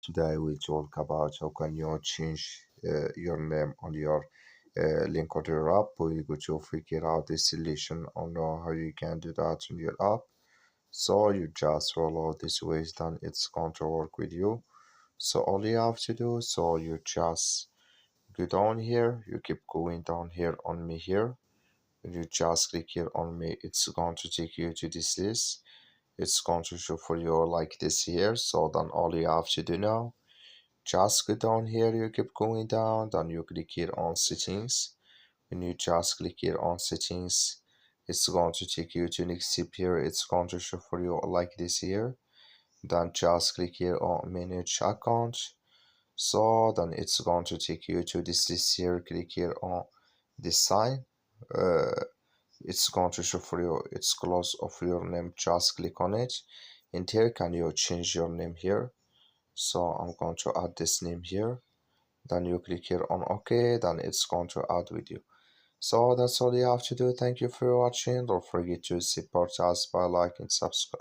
Today we talk about how can you change your name on your LingoDeer app. We go to figure out the solution on how you can do that on your app. So you just follow this ways, then it's going to work with you. So all you have to do, so you just go down here, you keep going down here on me here. When you just click here on me, it's going to take you to this list. It's going to show for you like this here. So then all you have to do now, just go down here, you keep going down, then you click here on settings. When you just click here on settings, it's going to take you to next step here. It's going to show for you like this here. Then just click here on manage account. So then it's going to take you to this list here. Click here on this sign. uh, it's going to show for you it's close of your name. Just click on it, and here can you change your name here. So I'm going to add this name here, then you click here on OK, then it's going to add with you. So that's all you have to do. Thank you for watching. Don't forget to support us by liking, subscribe.